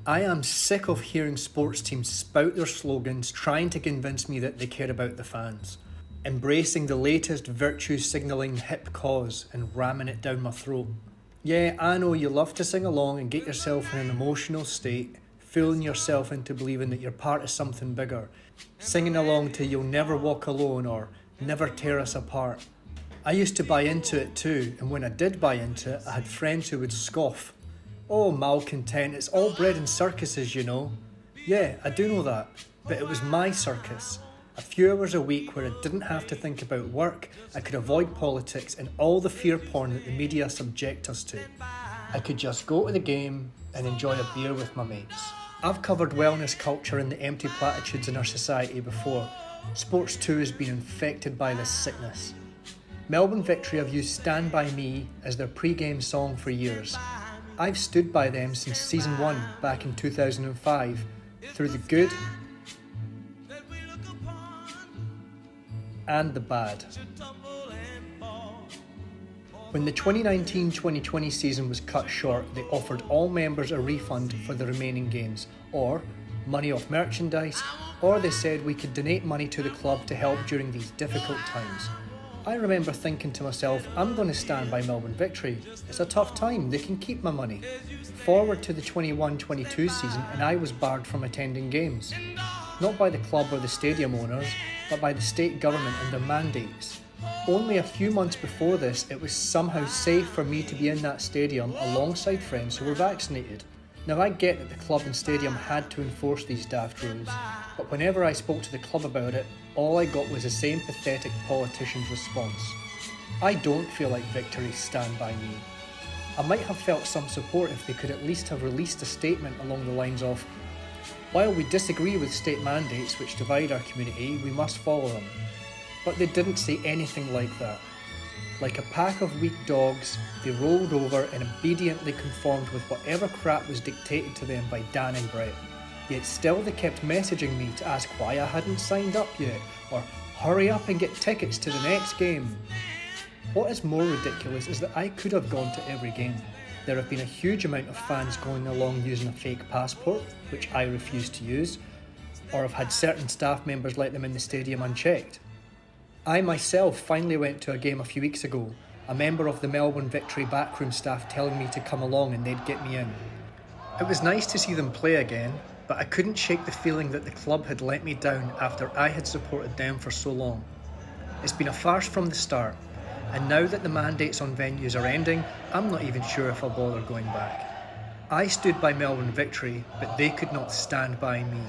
I am sick of hearing sports teams spout their slogans trying to convince me that they care about the fans. Embracing the latest virtue signalling hip cause and ramming it down my throat. Yeah, I know you love to sing along and get yourself in an emotional state, fooling yourself into believing that you're part of something bigger, singing along to You'll Never Walk Alone or Never Tear Us Apart. I used to buy into it too, and when I did buy into it, I had friends who would scoff. Oh, malcontent, it's all bred in circuses, you know. Yeah, I do know that, but it was my circus. A few hours a week where I didn't have to think about work, I could avoid politics and all the fear porn that the media subject us to. I could just go to the game and enjoy a beer with my mates. I've covered wellness culture and the empty platitudes in our society before. Sports too has been infected by this sickness. Melbourne Victory have used Stand By Me as their pre-game song for years. I've stood by them since season 1 back in 2005, through the good and the bad. When the 2019-2020 season was cut short, they offered all members a refund for the remaining games, or money off merchandise, or they said we could donate money to the club to help during these difficult times. I remember thinking to myself, I'm going to stand by Melbourne Victory. It's a tough time, they can keep my money. Forward to the 21-22 season and I was barred from attending games. Not by the club or the stadium owners, but by the state government and their mandates. Only a few months before this, it was somehow safe for me to be in that stadium alongside friends who were vaccinated. Now I get that the club and stadium had to enforce these daft rules, but whenever I spoke to the club about it, all I got was the same pathetic politician's response. I don't feel like Victory stand by me. I might have felt some support if they could at least have released a statement along the lines of, while we disagree with state mandates which divide our community, we must follow them. But they didn't say anything like that. Like a pack of weak dogs, they rolled over and obediently conformed with whatever crap was dictated to them by Dan and Brett. Yet still they kept messaging me to ask why I hadn't signed up yet, or hurry up and get tickets to the next game. What is more ridiculous is that I could have gone to every game. There have been a huge amount of fans going along using a fake passport, which I refuse to use, or have had certain staff members let them in the stadium unchecked. I myself finally went to a game a few weeks ago, a member of the Melbourne Victory backroom staff telling me to come along and they'd get me in. It was nice to see them play again, but I couldn't shake the feeling that the club had let me down after I had supported them for so long. It's been a farce from the start, and now that the mandates on venues are ending, I'm not even sure if I'll bother going back. I stood by Melbourne Victory, but they could not stand by me.